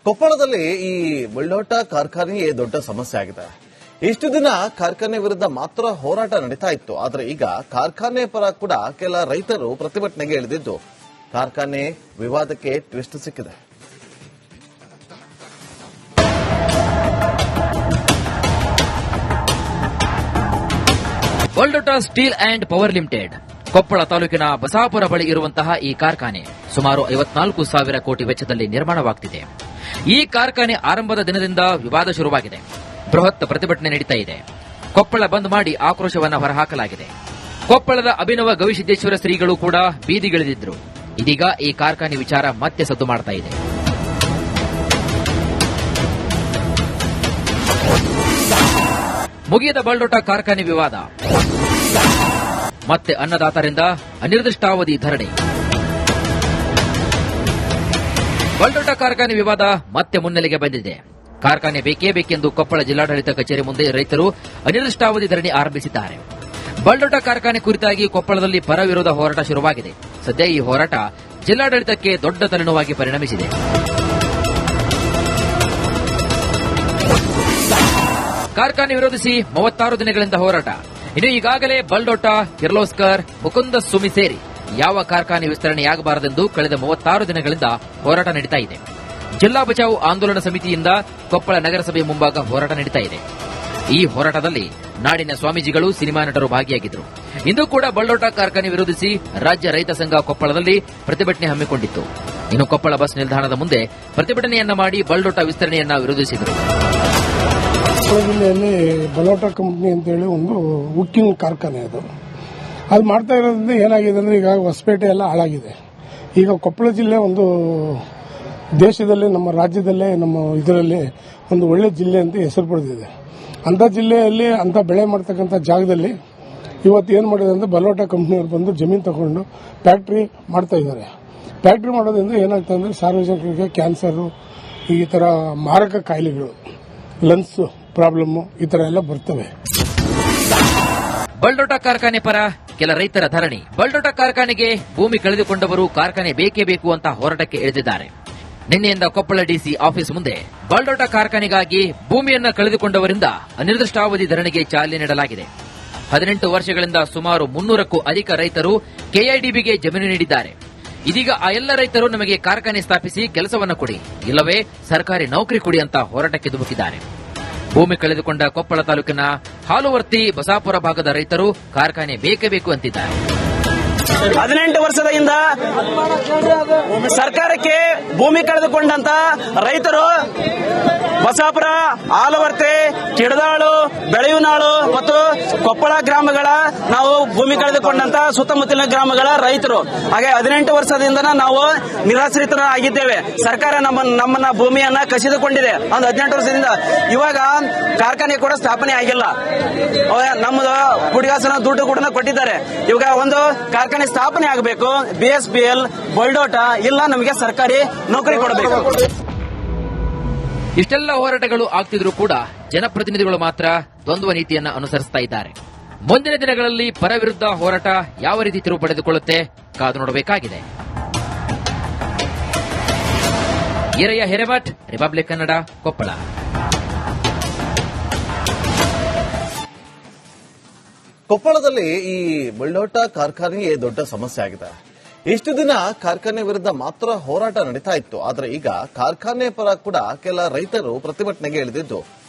ಕೊಪ್ಪಳದಲ್ಲಿ ಈ ಬಳ್ಳೋಟ ಕಾರ್ಖಾನೆಯೇ ದೊಡ್ಡ ಸಮಸ್ಯೆ ಆಗಿದೆ. ಇಷ್ಟು ದಿನ ಕಾರ್ಖಾನೆ ವಿರುದ್ಧ ಮಾತ್ರ ಹೋರಾಟ ನಡೀತಾ ಇತ್ತು. ಆದರೆ ಈಗ ಕಾರ್ಖಾನೆ ಪರ ಕೂಡ ಕೆಲ ರೈತರು ಪ್ರತಿಭಟನೆಗೆ ಇಳಿದಿದ್ದು ಕಾರ್ಖಾನೆ ವಿವಾದಕ್ಕೆ ಟ್ವಿಸ್ಟ್ ಸಿಕ್ಕಿದೆ. Baldota steel and power limited Koppal ತಾಲೂಕಿನ ಬಸಾಪುರ ಬಳಿ ಇರುವಂತಹ ಈ ಕಾರ್ಖಾನೆ ಸುಮಾರು 54,000 ಕೋಟಿ ವೆಚ್ಚದಲ್ಲಿ ನಿರ್ಮಾಣವಾಗುತ್ತಿದೆ. ಈ ಕಾರ್ಖಾನೆ ಆರಂಭದ ದಿನದಿಂದ ವಿವಾದ ಶುರುವಾಗಿದೆ. ಬೃಹತ್ ಪ್ರತಿಭಟನೆ ನಡೀತಾ ಇದೆ. ಕೊಪ್ಪಳ ಬಂದ್ ಮಾಡಿ ಆಕ್ರೋಶವನ್ನು ಹೊರಹಾಕಲಾಗಿದೆ. ಕೊಪ್ಪಳದ ಅಭಿನವ ಗವಿಸಿದ್ದೇಶ್ವರ ಶ್ರೀಗಳು ಕೂಡ ಬೀದಿಗಿಳಿದಿದ್ರು. ಇದೀಗ ಈ ಕಾರ್ಖಾನೆ ವಿಚಾರ ಮತ್ತೆ ಸದ್ದು ಮಾಡ್ತಾ ಇದೆ. ಮುಗಿಯದ ಬಳ್ಳೋಟ ಕಾರ್ಖಾನೆ ವಿವಾದ, ಮತ್ತೆ ಅನ್ನದಾತರಿಂದ ಅನಿರ್ದಿಷ್ಟಾವಧಿ ಧರಣಿ. ಬಳ್ಳೋಟ ಕಾರ್ಖಾನೆ ವಿವಾದ ಮತ್ತೆ ಮುನ್ನೆಲೆಗೆ ಬಂದಿದೆ. ಕಾರ್ಖಾನೆ ಬೇಕೇ ಬೇಕೆಂದು ಕೊಪ್ಪಳ ಜಿಲ್ಲಾಡಳಿತ ಕಚೇರಿ ಮುಂದೆ ರೈತರು ಅನಿರ್ದಿಷ್ಟಾವಧಿ ಧರಣಿ ಆರಂಭಿಸಿದ್ದಾರೆ. ಬಳ್ಳೋಟ ಕಾರ್ಖಾನೆ ಕುರಿತಾಗಿ ಕೊಪ್ಪಳದಲ್ಲಿ ಪರ ವಿರೋಧ ಹೋರಾಟ ಶುರುವಾಗಿದೆ. ಸದ್ಯ ಈ ಹೋರಾಟ ಜಿಲ್ಲಾಡಳಿತಕ್ಕೆ ದೊಡ್ಡ ತಲೆನೋವಾಗಿ ಪರಿಣಮಿಸಿದೆ. ಕಾರ್ಖಾನೆ ವಿರೋಧಿಸಿ 36 ದಿನಗಳಿಂದ ಹೋರಾಟ. ಇನ್ನು ಈಗಾಗಲೇ ಬಳ್ಳೋಟ, ಕಿರ್ಲೋಸ್ಕರ್, ಮುಕುಂದ ಸುಮಿ ಸೇರಿ ಯಾವ ಕಾರ್ಖಾನೆ ವಿಸ್ತರಣೆಯಾಗಬಾರದೆಂದು ಕಳೆದ 36 ದಿನಗಳಿಂದ ಹೋರಾಟ ನಡೀತಾ ಇದೆ. ಜಿಲ್ಲಾ ಬಚಾವ್ ಆಂದೋಲನ ಸಮಿತಿಯಿಂದ ಕೊಪ್ಪಳ ನಗರಸಭೆ ಮುಂಭಾಗ ಹೋರಾಟ ನಡೀತಾ ಇದೆ. ಈ ಹೋರಾಟದಲ್ಲಿ ನಾಡಿನ ಸ್ವಾಮೀಜಿಗಳು, ಸಿನಿಮಾ ನಟರು ಭಾಗಿಯಾಗಿದ್ದರು. ಇಂದು ಕೂಡ ಬಳ್ಳೋಟ ಕಾರ್ಖಾನೆ ವಿರೋಧಿಸಿ ರಾಜ್ಯ ರೈತ ಸಂಘ ಕೊಪ್ಪಳದಲ್ಲಿ ಪ್ರತಿಭಟನೆ ಹಮ್ಮಿಕೊಂಡಿತ್ತು. ಇನ್ನು ಕೊಪ್ಪಳ ಬಸ್ ನಿಲ್ದಾಣದ ಮುಂದೆ ಪ್ರತಿಭಟನೆಯನ್ನ ಮಾಡಿ ಬಳ್ಳೋಟ ವಿಸ್ತರಣೆಯನ್ನ ವಿರೋಧಿಸಿದರು. ಜಿಲ್ಲೆಯಲ್ಲಿ ಬಳ್ಳೋಟ ಕಂಪನಿ ಅಂತೇಳಿ ಒಂದು ಉಕ್ಕಿನ ಕಾರ್ಖಾನೆ ಅದು ಮಾಡ್ತಾ ಇರೋದ್ರಿಂದ ಏನಾಗಿದೆ ಅಂದ್ರೆ ಈಗ ಹೊಸಪೇಟೆ ಎಲ್ಲ ಹಾಳಾಗಿದೆ. ಈಗ ಕೊಪ್ಪಳ ಜಿಲ್ಲೆ ಒಂದು ದೇಶದಲ್ಲಿ, ನಮ್ಮ ರಾಜ್ಯದಲ್ಲೇ, ನಮ್ಮ ಇದರಲ್ಲಿ ಒಂದು ಒಳ್ಳೆ ಜಿಲ್ಲೆ ಅಂತ ಹೆಸರು ಪಡೆದಿದೆ. ಅಂತ ಜಿಲ್ಲೆಯಲ್ಲಿ ಅಂತ ಬೆಳೆ ಮಾಡ್ತಕ್ಕಂಥ ಜಾಗದಲ್ಲಿ ಇವತ್ತು ಏನು ಮಾಡಿದೆ ಅಂದ್ರೆ ಬಳ್ಳೋಟ ಕಂಪನಿಯವರು ಬಂದು ಜಮೀನು ತಗೊಂಡು ಫ್ಯಾಕ್ಟರಿ ಮಾಡ್ತಾ ಇದ್ದಾರೆ. ಫ್ಯಾಕ್ಟರಿ ಮಾಡೋದ್ರಿಂದ ಏನಾಗ್ತದೆ ಅಂದ್ರೆ ಸಾರ್ವಜನಿಕರಿಗೆ ಕ್ಯಾನ್ಸರ್, ಈ ತರ ಮಾರಕ ಕಾಯಿಲೆಗಳು, ಲಂಗ್ಸ್ ಪ್ರಾಬ್ಲಮ್ ಈ ತರ ಎಲ್ಲ ಬರ್ತವೆ. ಬಳ್ಳೋಟ ಕಾರ್ಖಾನೆ ಪರ ಕೆಲ ರೈತರ ಧರಣಿ. ಬಳ್ಳೋಟ ಕಾರ್ಖಾನೆಗೆ ಭೂಮಿ ಕಳೆದುಕೊಂಡವರು ಕಾರ್ಖಾನೆ ಬೇಕೇ ಬೇಕು ಅಂತ ಹೋರಾಟಕ್ಕೆ ಇಳಿದಿದ್ದಾರೆ. ನಿನ್ನೆಯಿಂದ ಕೊಪ್ಪಳ ಡಿಸಿ ಆಫೀಸ್ ಮುಂದೆ ಬಳ್ಳೋಟ ಕಾರ್ಖಾನೆಗಾಗಿ ಭೂಮಿಯನ್ನ ಕಳೆದುಕೊಂಡವರಿಂದ ಅನಿರ್ದಿಷ್ಟಾವಧಿ ಧರಣಿಗೆ ಚಾಲನೆ ನೀಡಲಾಗಿದೆ. 18 ವರ್ಷಗಳಿಂದ ಸುಮಾರು 300ಕ್ಕೂ ಅಧಿಕ ರೈತರು ಕೆಐಡಿಬಿಗೆ ಜಮೀನು ನೀಡಿದ್ದಾರೆ. ಇದೀಗ ಆ ಎಲ್ಲ ರೈತರು ನಮಗೆ ಕಾರ್ಖಾನೆ ಸ್ಥಾಪಿಸಿ ಕೆಲಸವನ್ನ ಕೊಡಿ, ಇಲ್ಲವೇ ಸರ್ಕಾರಿ ನೌಕರಿ ಕೊಡಿ ಅಂತ ಹೋರಾಟಕ್ಕೆ ಧುಮುಕಿದ್ದಾರೆ. ಭೂಮಿ ಕಳೆದುಕೊಂಡ ಕೊಪ್ಪಳ ತಾಲೂಕಿನ ಹಾಲುವರ್ತಿ, ಬಸಾಪುರ ಭಾಗದ ರೈತರು ಕಾರ್ಖಾನೆ ಬೇಕೇ ಬೇಕು ಅಂತಿದ್ದಾರೆ. 18 ವರ್ಷದಿಂದ ಸರ್ಕಾರಕ್ಕೆ ಭೂಮಿ ಕಳೆದುಕೊಂಡಂತ ರೈತರು ಬಸಾಪುರ, ಆಲವರ್ತೆ, ಕಿಡದಾಳು, ಬೆಳೆಯುನಾಳು ಮತ್ತು ಕೊಪ್ಪಳ ಗ್ರಾಮಗಳ ನಾವು ಭೂಮಿ ಕಳೆದುಕೊಂಡಂತ ಸುತ್ತಮುತ್ತಲಿನ ಗ್ರಾಮಗಳ ರೈತರು. ಹಾಗೆ 18 ವರ್ಷದಿಂದ ನಾವು ನಿರಾಶ್ರಿತರಾಗಿದ್ದೇವೆ. ಸರ್ಕಾರ ನಮ್ಮನ್ನ ಭೂಮಿಯನ್ನ ಕಸಿದುಕೊಂಡಿದೆ. ಒಂದು 18 ವರ್ಷದಿಂದ ಇವಾಗ ಕಾರ್ಖಾನೆ ಕೂಡ ಸ್ಥಾಪನೆ ಆಗಿಲ್ಲ. ನಮ್ಮದು ಪುಡಿಗಾಸನ ದುಡ್ಡು ಕೂಡ ಕೊಟ್ಟಿದ್ದಾರೆ. ಇವಾಗ ಒಂದು ಕಾರ್ಖಾನೆ ಸ್ಥಾಪನೆ ಆಗಬೇಕು. ಬಿಎಸ್ಪಿಎಲ್, ಬಳ್ಳೋಟ ಇಲ್ಲ, ನಮಗೆ ಸರ್ಕಾರಿ ನೌಕರಿ ಕೊಡಬೇಕು. ಇಷ್ಟೆಲ್ಲ ಹೋರಾಟಗಳು ಆಗ್ತಿದ್ರೂ ಕೂಡ ಜನಪ್ರತಿನಿಧಿಗಳು ಮಾತ್ರ ದ್ವಂದ್ವ ನೀತಿಯನ್ನು ಅನುಸರಿಸ್ತಾ ಇದ್ದಾರೆ. ಮುಂದಿನ ದಿನಗಳಲ್ಲಿ ಪರ ವಿರುದ್ಧ ಹೋರಾಟ ಯಾವ ರೀತಿ ತಿರುವು ಪಡೆದುಕೊಳ್ಳುತ್ತೆ ಕಾದು ನೋಡಬೇಕಾಗಿದೆ. ಈರಯ್ಯ ಹಿರೇಮಠ್, ರಿಪಬ್ಲಿಕ್ ಕನ್ನಡ, ಕೊಪ್ಪಳ. ಕೊಪ್ಪಳದಲ್ಲಿ ಈ ಬಳ್ಳೋಟ ಕಾರ್ಖಾನೆಯೇ ದೊಡ್ಡ ಸಮಸ್ಯೆ ಆಗಿದೆ. ಇಷ್ಟು ದಿನ ಕಾರ್ಖಾನೆ ವಿರುದ್ಧ ಮಾತ್ರ ಹೋರಾಟ ನಡೀತಾ ಇತ್ತು. ಆದರೆ ಈಗ ಕಾರ್ಖಾನೆ ಪರ ಕೂಡ ಕೆಲ ರೈತರು ಪ್ರತಿಭಟನೆಗೆ ಇಳಿದಿದ್ದು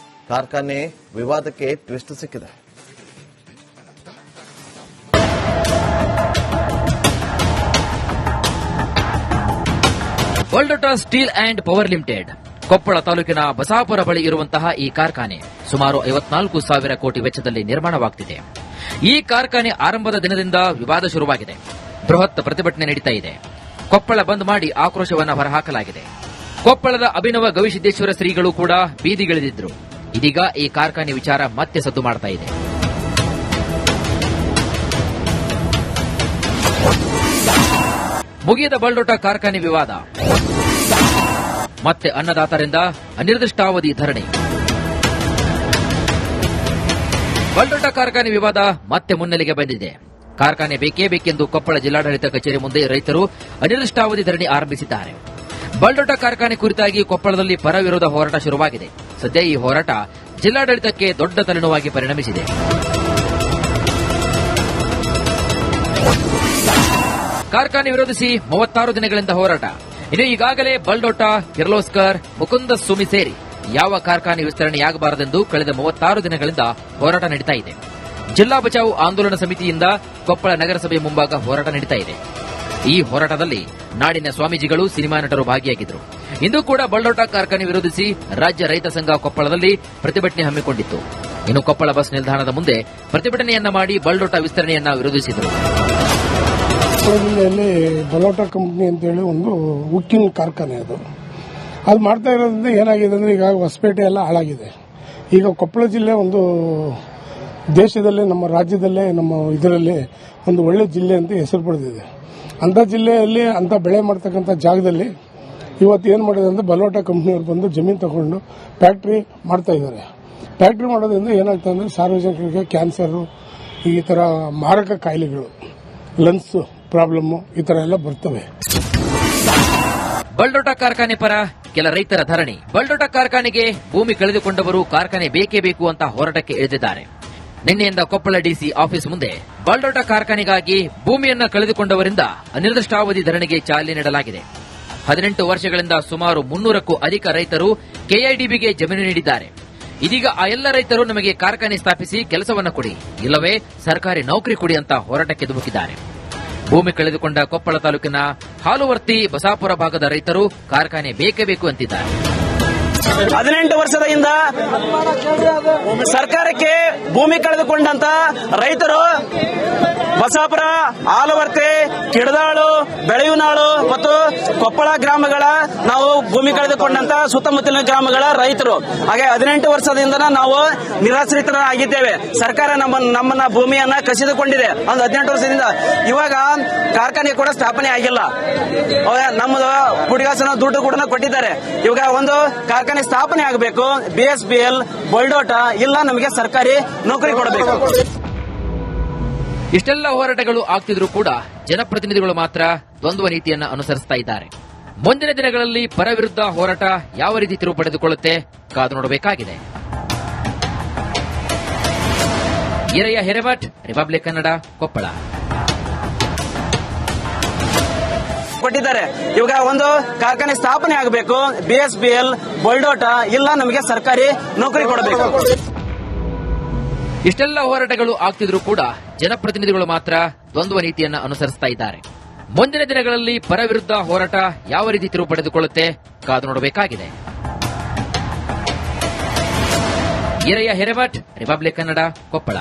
ಕಾರ್ಖಾನೆ ವಿವಾದಕ್ಕೆ ಟ್ವಿಸ್ಟ್ ಸಿಕ್ಕಿದೆ. Baldota steel and power limited Koppal ತಾಲೂಕಿನ ಬಸಾಪುರ ಬಳಿ ಇರುವಂತಹ ಈ ಕಾರ್ಖಾನೆ ಸುಮಾರು 54,000 ಕೋಟಿ ವೆಚ್ಚದಲ್ಲಿ ನಿರ್ಮಾಣವಾಗುತ್ತಿದೆ. ಈ ಕಾರ್ಖಾನೆ ಆರಂಭದ ದಿನದಿಂದ ವಿವಾದ ಶುರುವಾಗಿದೆ. ಬೃಹತ್ ಪ್ರತಿಭಟನೆ ನಡೀತಾ ಇದೆ. ಕೊಪ್ಪಳ ಬಂದ್ ಮಾಡಿ ಆಕ್ರೋಶವನ್ನು ಹೊರಹಾಕಲಾಗಿದೆ. ಕೊಪ್ಪಳದ ಅಭಿನವ ಗವಿಸಿದ್ದೇಶ್ವರ ಶ್ರೀಗಳು ಕೂಡ ಬೀದಿಗಿಳಿದಿದ್ರು. ಇದೀಗ ಈ ಕಾರ್ಖಾನೆ ವಿಚಾರ ಮತ್ತೆ ಸದ್ದು ಮಾಡ್ತಾ ಇದೆ. ಮುಗಿಯದ ಬಳ್ಳೋಟ ಕಾರ್ಖಾನೆ ವಿವಾದ, ಮತ್ತೆ ಅನ್ನದಾತರಿಂದ ಅನಿರ್ದಿಷ್ಟಾವಧಿ ಧರಣಿ. ಬಳ್ಳೋಟ ಕಾರ್ಖಾನೆ ವಿವಾದ ಮತ್ತೆ ಮುನ್ನೆಲೆಗೆ ಬಂದಿದೆ. ಕಾರ್ಖಾನೆ ಬೇಕೇ ಬೇಕೆಂದು ಕೊಪ್ಪಳ ಜಿಲ್ಲಾಡಳಿತ ಕಚೇರಿ ಮುಂದೆ ರೈತರು ಅನಿರ್ದಿಷ್ಟಾವಧಿ ಧರಣಿ ಆರಂಭಿಸಿದ್ದಾರೆ. ಬಲ್ಡೋಟ ಕಾರ್ಖಾನೆ ಕುರಿತಾಗಿ ಕೊಪ್ಪಳದಲ್ಲಿ ಪರ ವಿರೋಧ ಹೋರಾಟ ಶುರುವಾಗಿದೆ. ಸದ್ಯ ಈ ಹೋರಾಟ ಜಿಲ್ಲಾಡಳಿತಕ್ಕೆ ದೊಡ್ಡ ತಲೆನೋವಾಗಿ ಪರಿಣಮಿಸಿದೆ. ಕಾರ್ಖಾನೆ ವಿರೋಧಿಸಿ 36 ದಿನಗಳಿಂದ ಹೋರಾಟ. ಇನ್ನು ಈಗಾಗಲೇ ಬಲ್ಡೋಟ, ಕಿರ್ಲೋಸ್ಕರ್, ಮುಕುಂದ ಸುಮಿ ಸೇರಿ ಯಾವ ಕಾರ್ಖಾನೆ ವಿಸ್ತರಣೆಯಾಗಬಾರದೆಂದು ಕಳೆದ 36 ದಿನಗಳಿಂದ ಹೋರಾಟ ನಡೀತಾ ಇದೆ. ಜಿಲ್ಲಾ ಬಚಾವ್ ಆಂದೋಲನ ಸಮಿತಿಯಿಂದ ಕೊಪ್ಪಳ ನಗರಸಭೆ ಮುಂಭಾಗ ಹೋರಾಟ ನಡೀತಾ ಇದೆ. ಈ ಹೋರಾಟದಲ್ಲಿ ನಾಡಿನ ಸ್ವಾಮೀಜಿಗಳು, ಸಿನಿಮಾ ನಟರು ಭಾಗಿಯಾಗಿದ್ದರು. ಇಂದು ಕೂಡ ಬಲ್ಡೋಟ ಕಾರ್ಖಾನೆ ವಿರೋಧಿಸಿ ರಾಜ್ಯ ರೈತ ಸಂಘ ಕೊಪ್ಪಳದಲ್ಲಿ ಪ್ರತಿಭಟನೆ ಹಮ್ಮಿಕೊಂಡಿತ್ತು. ಇನ್ನು ಕೊಪ್ಪಳ ಬಸ್ ನಿಲ್ದಾಣದ ಮುಂದೆ ಪ್ರತಿಭಟನೆಯನ್ನ ಮಾಡಿ ಬಲ್ಡೋಟ ವಿಸ್ತರಣೆಯನ್ನ ವಿರೋಧಿಸಿದರು. ಜಿಲ್ಲೆಯಲ್ಲಿ ಬಲೋಟ ಕಂಪನಿ ಅಂತೇಳಿ ಒಂದು ಉಕ್ಕಿನ ಕಾರ್ಖಾನೆ ಅದು ಮಾಡ್ತಾ ಇರೋದ್ರಿಂದ ಏನಾಗಿದೆ ಅಂದ್ರೆ ಈಗ ಹೊಸಪೇಟೆ ಎಲ್ಲ ಹಾಳಾಗಿದೆ. ಈಗ ಕೊಪ್ಪಳ ಜಿಲ್ಲೆ ಒಂದು ದೇಶದಲ್ಲೇ, ನಮ್ಮ ರಾಜ್ಯದಲ್ಲೇ, ನಮ್ಮ ಇದರಲ್ಲಿ ಒಂದು ಒಳ್ಳೆ ಜಿಲ್ಲೆ ಅಂತ ಹೆಸರು ಪಡೆದಿದೆ. ಅಂಥ ಜಿಲ್ಲೆಯಲ್ಲಿ ಅಂಥ ಬೆಳೆ ಮಾಡ್ತಕ್ಕಂಥ ಜಾಗದಲ್ಲಿ ಇವತ್ತು ಏನು ಮಾಡಿದೆ ಅಂದ್ರೆ ಬಲೋಟ ಕಂಪ್ನಿಯವರು ಬಂದು ಜಮೀನು ತಗೊಂಡು ಫ್ಯಾಕ್ಟ್ರಿ ಮಾಡ್ತಾ ಇದ್ದಾರೆ. ಫ್ಯಾಕ್ಟ್ರಿ ಮಾಡೋದ್ರಿಂದ ಏನಾಗ್ತದೆ ಅಂದ್ರೆ ಸಾರ್ವಜನಿಕರಿಗೆ ಕ್ಯಾನ್ಸರು, ಈ ಥರ ಮಾರಕ ಕಾಯಿಲೆಗಳು, ಲಂಗ್ಸ್ ಪ್ರಾಬ್ಲಮ್ ಈ ತರ ಎಲ್ಲ ಬರ್ತವೆ. ಬಲ್ಡೋಟ ಕಾರ್ಖಾನೆ ಪರ ಕೆಲ ರೈತರ ಧರಣಿ. ಬಲ್ಡೋಟ ಕಾರ್ಖಾನೆಗೆ ಭೂಮಿ ಕಳೆದುಕೊಂಡವರು ಕಾರ್ಖಾನೆ ಬೇಕೇ ಬೇಕು ಅಂತ ಹೋರಾಟಕ್ಕೆ ಇಳಿದಿದ್ದಾರೆ. ನಿನ್ನೆಯಿಂದ ಕೊಪ್ಪಳ ಡಿಸಿ ಆಫೀಸ್ ಮುಂದೆ ಬಲ್ಡೋಟ ಕಾರ್ಖಾನೆಗಾಗಿ ಭೂಮಿಯನ್ನ ಕಳೆದುಕೊಂಡವರಿಂದ ಅನಿರ್ದಿಷ್ಟಾವಧಿ ಧರಣಿಗೆ ಚಾಲನೆ ನೀಡಲಾಗಿದೆ. 18 ವರ್ಷಗಳಿಂದ ಸುಮಾರು 300ಕ್ಕೂ ಅಧಿಕ ರೈತರು ಕೆಐಡಿಬಿಗೆ ಜಮೀನು ನೀಡಿದ್ದಾರೆ. ಇದೀಗ ಆ ಎಲ್ಲ ರೈತರು ನಮಗೆ ಕಾರ್ಖಾನೆ ಸ್ಥಾಪಿಸಿ ಕೆಲಸವನ್ನ ಕೊಡಿ, ಇಲ್ಲವೇ ಸರ್ಕಾರಿ ನೌಕರಿ ಕೊಡಿ ಅಂತ ಹೋರಾಟಕ್ಕೆ ಧುಮುಕಿದ್ದಾರೆ. ಭೂಮಿ ಕಳೆದುಕೊಂಡ ಕೊಪ್ಪಳ ತಾಲೂಕಿನ ಹಾಲುವರ್ತಿ, ಬಸಾಪುರ ಭಾಗದ ರೈತರು ಕಾರ್ಖಾನೆ ಬೇಕೇ ಬೇಕು ಅಂತಿದ್ದಾರೆ. 18 ವರ್ಷದಿಂದ ಸರ್ಕಾರಕ್ಕೆ ಭೂಮಿ ಕಳೆದುಕೊಂಡಂತ ರೈತರು ಬಸಾಪುರ, ಆಲವರ್ತೆ, ಕಿಡದಾಳು, ಬೆಳೆಯುನಾಳು ಮತ್ತು ಕೊಪ್ಪಳ ಗ್ರಾಮಗಳ ನಾವು ಭೂಮಿ ಕಳೆದುಕೊಂಡಂತ ಸುತ್ತಮುತ್ತಲಿನ ಗ್ರಾಮಗಳ ರೈತರು. ಹಾಗೆ 18 ವರ್ಷದಿಂದ ನಾವು ನಿರಾಶ್ರಿತರಾಗಿದ್ದೇವೆ. ಸರ್ಕಾರ ನಮ್ಮನ್ನ ಭೂಮಿಯನ್ನ ಕಸಿದುಕೊಂಡಿದೆ. ಒಂದು 18 ವರ್ಷದಿಂದ ಇವಾಗ ಕಾರ್ಖಾನೆ ಕೂಡ ಸ್ಥಾಪನೆ ಆಗಿಲ್ಲ. ನಮ್ಮದು ಪುಡಿಗಾಸನ ದುಡ್ಡು ಕೂಡ ಕೊಟ್ಟಿದ್ದಾರೆ. ಇವಾಗ ಒಂದು ಕಾರ್ಖಾನೆ ಸ್ಥಾಪನೆ ಆಗಬೇಕು. BSBL, ಬಲ್ಡೋಟ ಇಲ್ಲ, ನಮಗೆ ಸರ್ಕಾರಿ ನೌಕರಿ ಕೊಡಬೇಕು. ಇಷ್ಟೆಲ್ಲ ಹೋರಾಟಗಳು ಆಗ್ತಿದ್ರೂ ಕೂಡ ಜನಪ್ರತಿನಿಧಿಗಳು ಮಾತ್ರ ದ್ವಂದ್ವ ನೀತಿಯನ್ನ ಅನುಸರಿಸ್ತಾ ಇದ್ದಾರೆ. ಮುಂದಿನ ದಿನಗಳಲ್ಲಿ ಪರ ವಿರುದ್ಧ ಹೋರಾಟ ಯಾವ ರೀತಿ ತಿರುವು ಪಡೆದುಕೊಳ್ಳುತ್ತೆ ಕಾದು ನೋಡಬೇಕಾಗಿದೆ. ಈರಯ್ಯ ಹಿರೇಮಠ್, ರಿಪಬ್ಲಿಕ್ ಕನ್ನಡ, ಕೊಪ್ಪಳ. ಕೊಟ್ಟಿದ್ದಾರೆ. ಇವಾಗ ಒಂದು ಕಾರ್ಖಾನೆ ಸ್ಥಾಪನೆ ಆಗಬೇಕು. BSBL, ಬಲ್ಡೋಟ ಇಲ್ಲ, ನಮಗೆ ಸರ್ಕಾರಿ ನೌಕರಿ ಕೊಡಬೇಕು. ಇಷ್ಟೆಲ್ಲ ಹೋರಾಟಗಳು ಆಗ್ತಿದ್ರೂ ಕೂಡ ಜನಪ್ರತಿನಿಧಿಗಳು ಮಾತ್ರ ದ್ವಂದ್ವ ನೀತಿಯನ್ನ ಅನುಸರಿಸ್ತಾ ಇದ್ದಾರೆ. ಮುಂದಿನ ದಿನಗಳಲ್ಲಿ ಪರ ವಿರುದ್ಧ ಹೋರಾಟ ಯಾವ ರೀತಿ ತಿರುವು ಪಡೆದುಕೊಳ್ಳುತ್ತೆ ಕಾದು ನೋಡಬೇಕಾಗಿದೆ. ಈರಯ್ಯ ಹಿರೇಮಠ್, ರಿಪಬ್ಲಿಕ್ ಕನ್ನಡ, ಕೊಪ್ಪಳ.